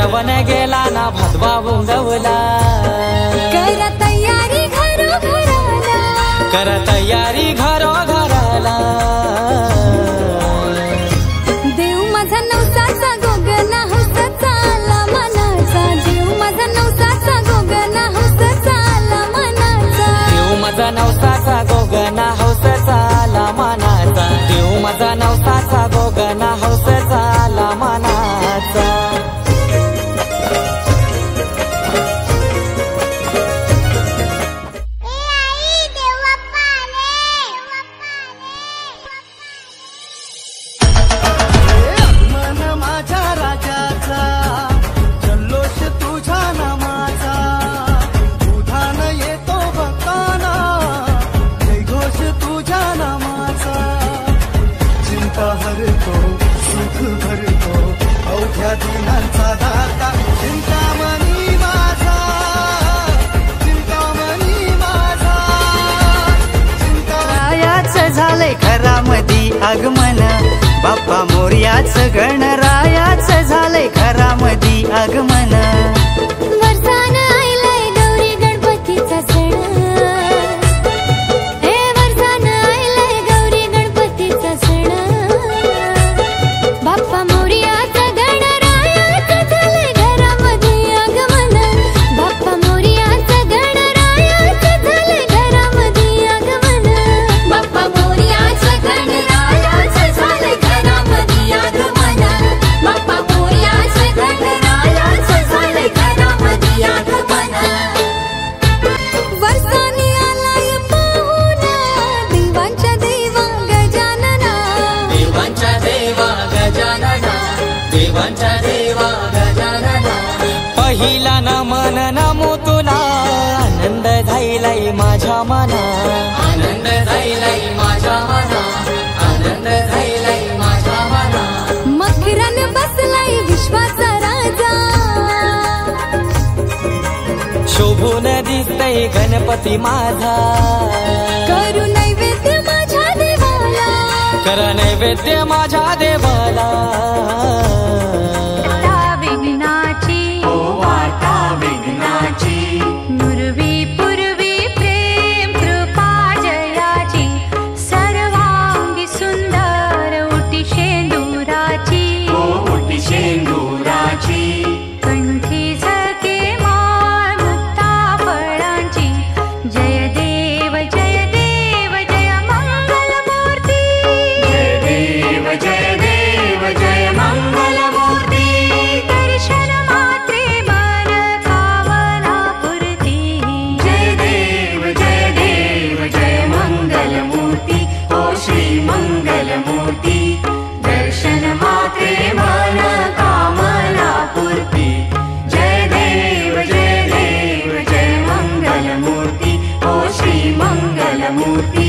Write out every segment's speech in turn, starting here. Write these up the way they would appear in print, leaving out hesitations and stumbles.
श्रावण गेला ना भादवा उंगवला कर तयारी घरो घराला कर तयारी घरो घराला देव माझा नवसाचा गोगना हौसाचा आला मनाचा देव माझा नवसाचा गोगना हौसाचा आला मनाचा देव माझा नवसाचा गोगना हौसाचा आला मनाचा देव माझा नवसाचा गोगना हौसाचा आला मनाचा घरामधी आगमन बाप्पा मोरयाचं गणरायाचं झालंय घरामधी आगमन वर्षान आयलाय गौरी गणपतीचा सण हे वर्षान आयलाय गौरी गणपतीचा सण बाप्पा मोरयाचं गणरायाचं झालंय घरामध्ये आगमन बाप्पा मोरयाचं गणरायाचं झालंय घरामध्ये आगमन बाप्पा पहिला नमन नमो तुला आनंद झालाय माझ्या मना आनंद झालाय माझ्या मना आनंद झालाय माझ्या मना मखरान बसलाय विश्वाचा राजा शोभून दिसतय गणपती माझा करू नैवेद्य माझ्या देवाला कर नैवेद्य माझ्या देवाला नुरवी पूर्वी प्रेम कृपा जयाची सर्वांगी सुंदर उटी शेंदुराची कंठी झके माळ मुक्ता फळांची जय देव जय देव जय मंगल मूर्ती जय देव जय देव जय मंगल मूर्ती दर्शन मात्रे मन कामना पूर्ती जय देव जय मंगल मूर्ती ओ श्री मंगल मूर्ती दर्शन मात्रे मन कामना पूर्ती जय देव जय मंगल मूर्ती ओ श्री मंगल मूर्ती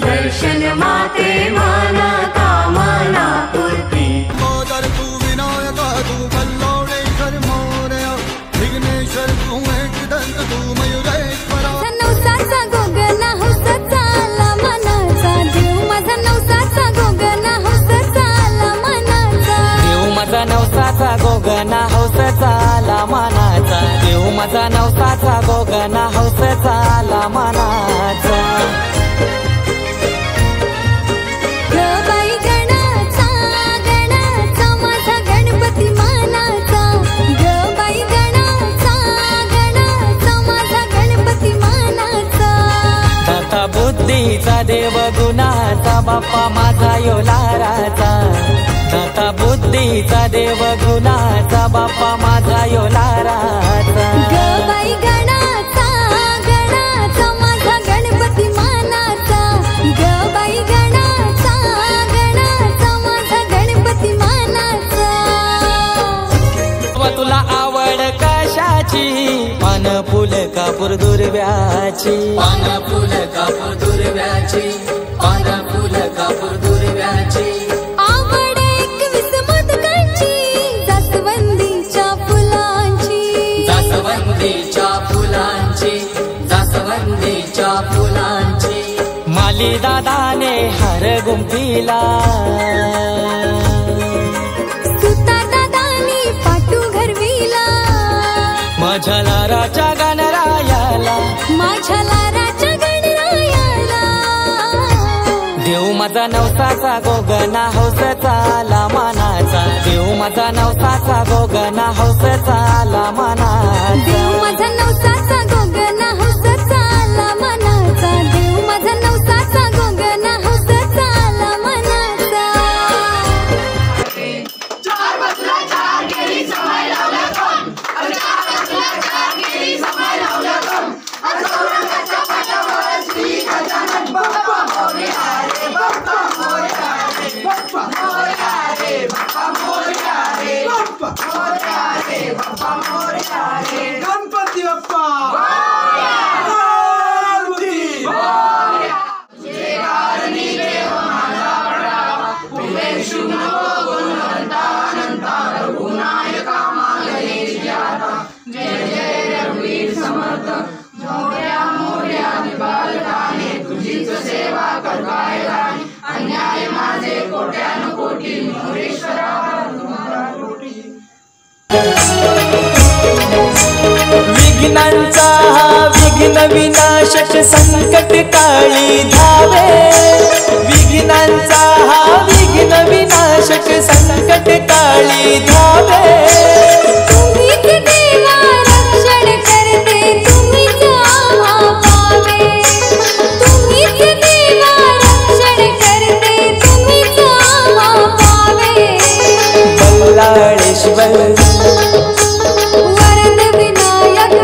दर्शन माते मन कामना पूर्ती मोदर तू विनायक तू बल्लोडेश्वर मोरया विघ्नेश्वर तू एकदंत तू मयुरेश्वरा नवसाचा गोगना हौसाचा आला मनाचा देव माझा नवसाचा गोगना हौसाचा आला मनाचा देव माझा नवसाचा गोगना हौसाचा आला मनाचा देव माझा नवसाचा गोगना हौसाचा आला मनाचा बुद्धीचा देव गुणाचा बाप्पा माझा यो लाराचा दाता बुद्धी जास्वंदीचा देव गुणाचा बाप्पा माझा यो लाराचा ग बाई गणाचा गणाचा माझा गणपती मानाचा ग बाई गणाचा गणाचा माझा गणपती मानाचा तुला आवड कशाची पान फुल कापूर दुर्व्याची पान फुल कापूर दुर्व्याची पान फुल कापूर दुर्व्याची आवड 21 मोदकांची जास्वंदीच्या फुलांची जास्वंदीच्या फुलांची जास्वंदीच्या फुलांची माली दादाने हार गुंफिला सुता दादानी पाटू घरविला माझ्या लाराच्या गणरायाला माझ्या लाराच्या गणरायाला देव माझा नवसाचा गोगना हौसचा आला मानाचा देव माझा नवसाचा गोगना हौसचा आला मानाचा देव माझा नवसाचा गोगना हौसचा आला मनाचा देव माझा नवसाचा गोगना हौसचा आला मनाचा गणपती बाप्पा विघ्नांचा हा विघ्न विनाशक संकट काळी धावे विघ्नांचा हा विघ्न विनाशक संकट काळी धावे तुम्हीच देवा रक्षण करते तुम्हीच आम्हा पावे तुम्हीच देवा रक्षण करते तुम्हीच आम्हा पावे बल्लाळेश्वर वरद विनायक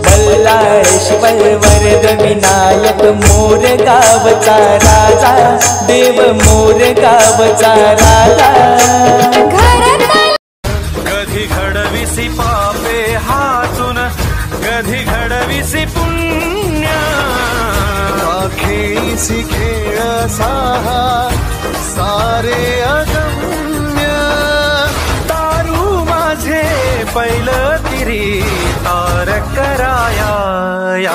बल्लाळेश्वर वरद विनायक मोर गावचा राजा देव मोर गावचा राजा कधी घडविसी पापे हातून कधी घडविसी पुण्य खेळीसी खेळ साहा सारे अगम्य तारू माझे पहिलं तिरी तार कराया या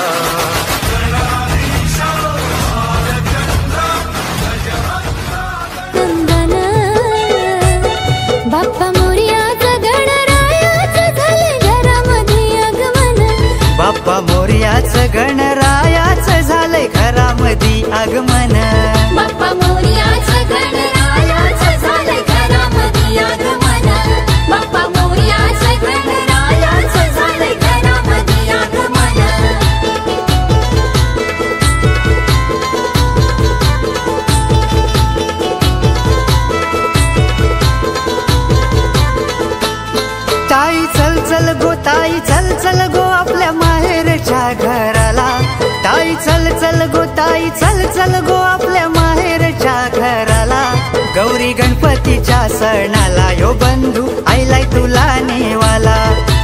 नंदन बाप्पा मोरयाचं गणरायाचं झालं घरामध्ये आगमन बाप्पा मोरयाचं गणरायाचं झालंय घरामध्ये आगमन बाप्पा मोरयाचं गणरायाचं झालं घरामध्ये आगमन बाप्पा मोरयाचं गणरायाचं झालं घरामध्ये आगमन ताई चल चल गो ताई चल चल गो आपल्या माहेरच्या घराला ताई चल चल गो ताई चल चल गो आपल्या माहेरच्या घराला गौरी गणपतीच्या सणाला यो बंधू आईलाय तुला नेवाला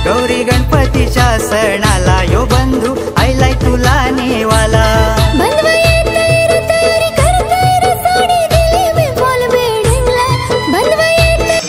गौरी गणपतीच्या सणाला यो बंधू आईलाय तुला नेवाला बंधवा येतंय रे तयारी करतंय रे साडी दिली मी फॉल बेडिंगला बंधवा येतंय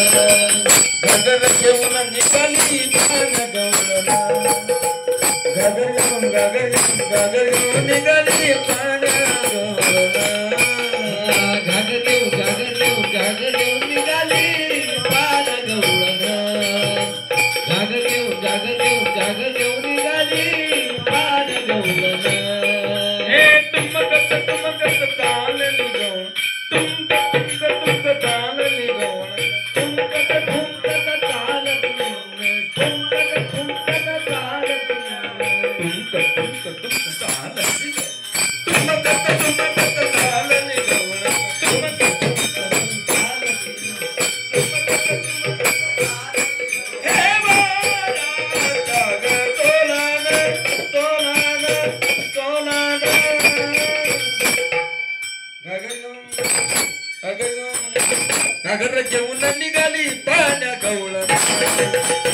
घागर घेऊन निघाली पान गवळणा घागर घेऊन निघाली पान गवळणा घागर घेऊन निघाली पान गवळणा घागर घेऊन निघाली पान गवळणा हे तुमकत ताल निघून तुमक ताल निघून घागर घेऊन निघाली पाण्या गवळण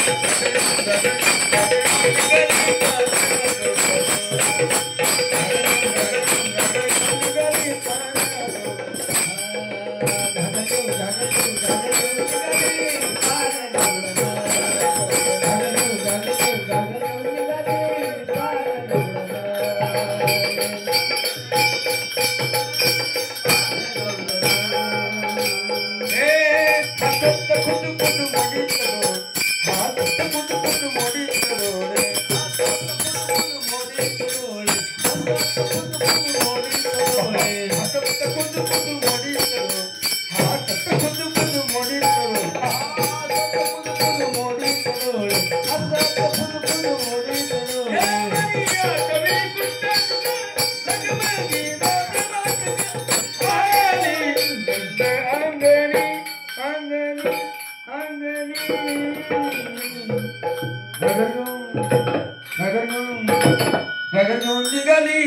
घागर घेऊन निघाली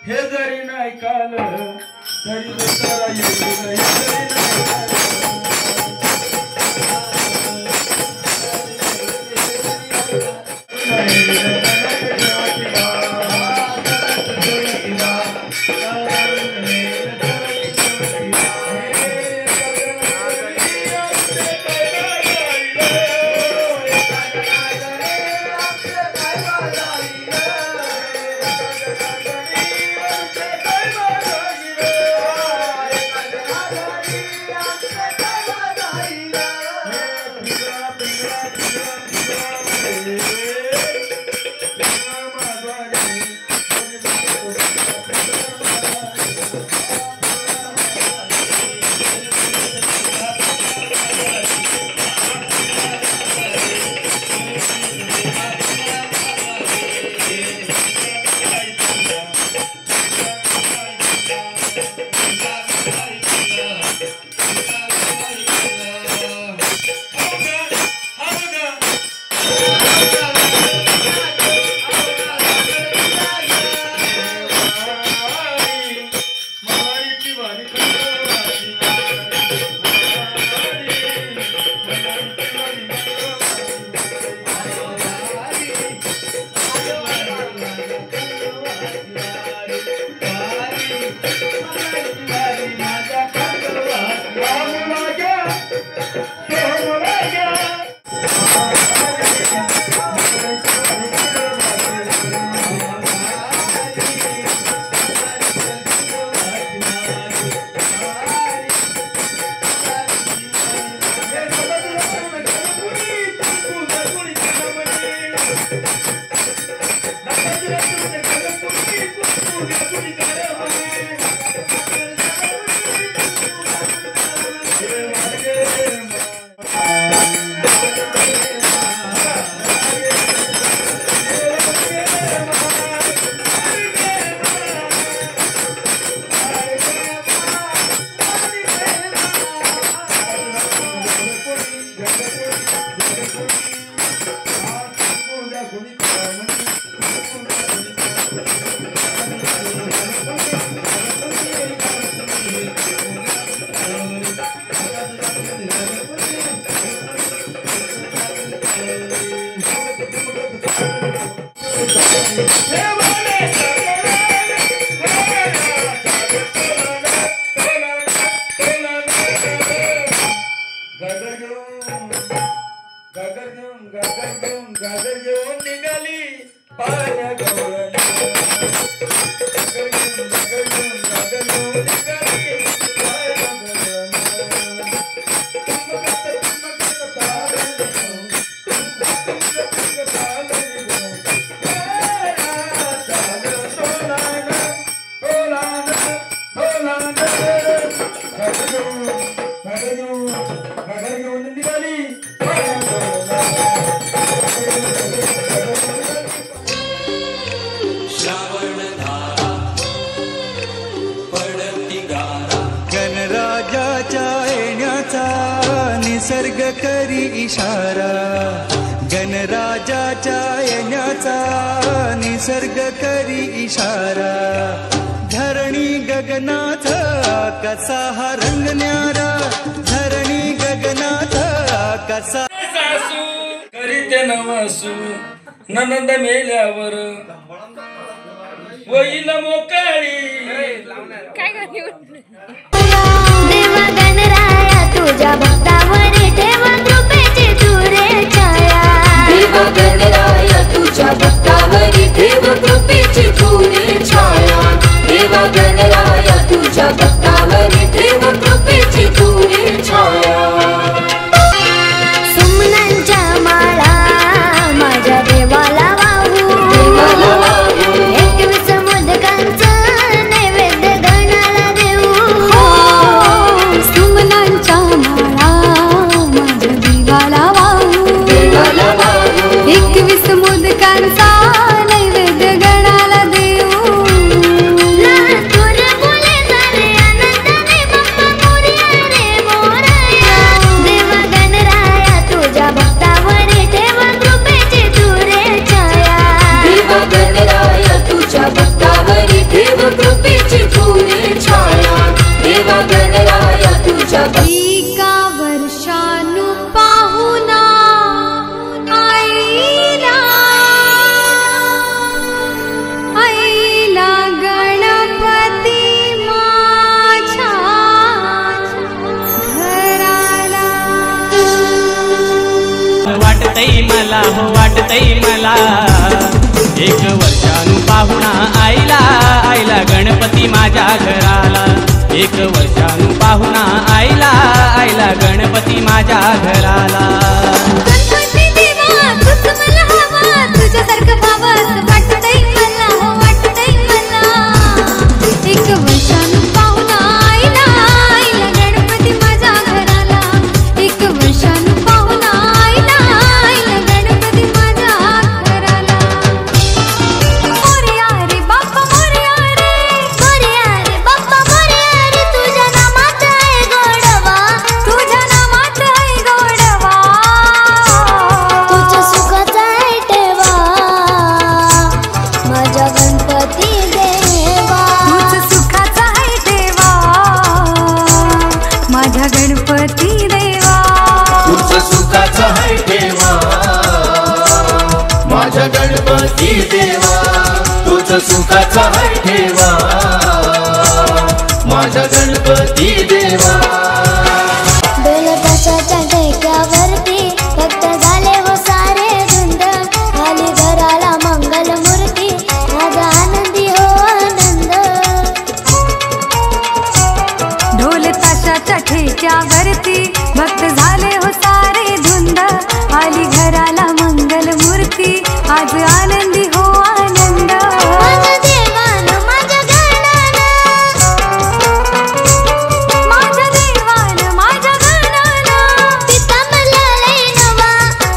हे जरी नाही काल तरी जरा येऊ निसर्ग करी इशारा, गणराजाच्या येण्याचा निसर्ग करी इशारा. धरणी गगनाथ कसा हा रंग न्यारा, धरणी गगनाथ कसा. सासू करीते नवसू ननंद मेल्यावर वैल मोकाळी. देवा गणराया तुझ्या भक्तावरी ठेव कृपेची तुरे छाया. देवा गणराया तुझ्या भक्तावरी ठेव कृपेची तुरे छाया. देवा गणराया तुझ्या भक्तावरी ठेव कृपेची तुरे छाया. सुमनांच्या माळा माझ्या देवाला वाहू, 21 मोदकांचं नैवेद्य गणाला देऊ. सुमनांच्या माळा माझ्या देवाला वाहू, 21 मोदकांचा नैवेद्य गणाला देऊ. लातूर बोले सारे आनंदाने बाप्पा मोरया रे मोरया. देवा गणराया तुझ्या भक्तावरी ठेव कृपेची तुरे छाया. देवा गणराया तुझ्या भक्तावरी ठेव कृपेची तुरे छाया. देवा गणराया तुझ्या एका वर्षानु पाहुणा आईला, आईला गणपती माझ्या घराला. वाटतई मला हो वाटतई मला, 1 वर्षानु पाहुणा आईला, आईला गणपती माझ्या घराला. 1 वर्षानु पाहुणा आईला, आईला गणपती माझ्या घराला. गणपती देवा तूच मला हवा, तुझ्यासारखं भावा माझ्या गणपती देवा तुझ सुखाचा हाय ठेवा माझ्या गणपती देवा डोलताशाच्या टेक्यावरती भक्त झाले हो सारे धुंद आली घराला मंगल मूर्ती माझा आनंदी हो आनंद ढोलताशाच्या ठेक्यावरती भक्त झाले हो सारे धुंद आली घराला मंगल मूर्ती आज आनंदी हो आनंद माझ्या देवानं माझ्या गणानं माझ्या देवानं माझ्या गणानं पिता मलाले नवा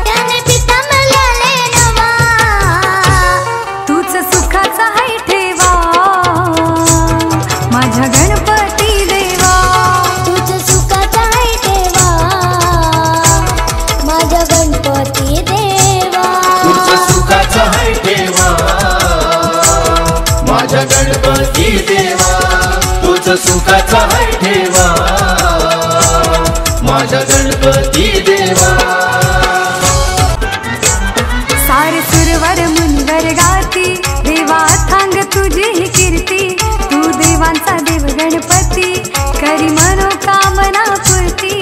त्याने पिता मलाले नवा तूच सुखाचा हाय ठेवा माझ्या गणपती देवा तुझ सुखाचा हाय ठेवा माझ्या गणपती देवा तुझ सुखाचा हाय ठेवा माझ्या गणपती देवा तुझ सुखाचा हाय ठेवा माझ्या गणपती देवा सारे सुरवर मुनिवर गाती देवा थांग तुझी ही कीर्ती तू देवांचा देव गणपती करी मनोकामना पूर्ती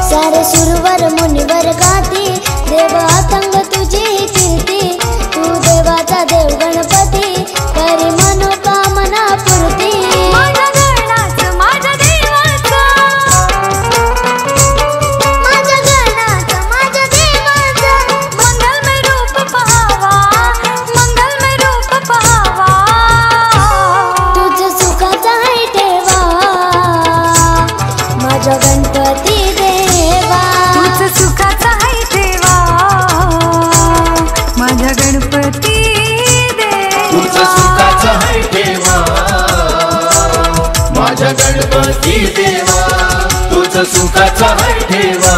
सारे सुरवर मुनिवर गाती देव अथंग तुझी कीर्ती तू देवाचा देव गणपती करी मनोकामना पूर्ती माझ्या गणाचं माझ्या देवाचं माझ्या गणाचं माझ्या देवाचं मंगलमय रूप पहावा मंगलमय रूप पहावा तुझ सुखाचा हाय ठेवा माझ्या गणपती देवा तूच सुखाचा हाय ठेवा माझ्या गणपती तुझ देवा सुखाचा हाय ठेवा माझ्या गणपती देवा तुझ सुखाचा हाय ठेवा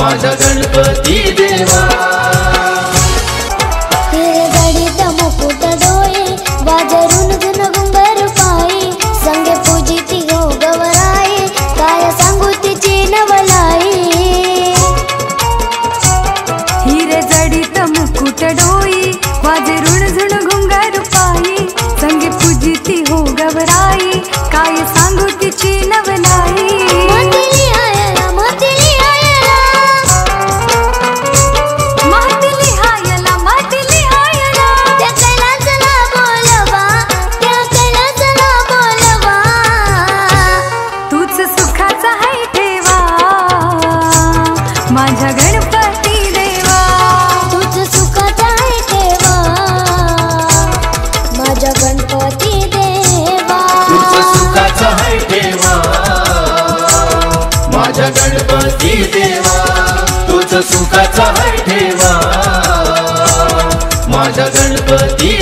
माझ्या गणपती देवा हिरे जडित मुकुट डोळे वाजरून धुन घुंगर पायी संगे पूजिती हो गवराई काय सांगू तिची नवलाई हिरे जडित मुकुट डोई वाजे ऋण झुण घुंगार पायी संगे पूजिती हो गवराई काय सांगू तिची नवलाई मोतिली आयला मोतिली आयला महतिली हायला महतिली हायला त्या कैलासला बोलवा त्या कैलासला बोलवा तूच सुखाचा हाय ठेवा माझ्या गणपती देवा तुझ सुखाचा हाय ठेवा माझ्या गणपती देवा तुझ सुखाचा हाय ठेवा माझ्या गणपती देवा तुझ सुखाचा हाय ठेवा माझ्या गणपती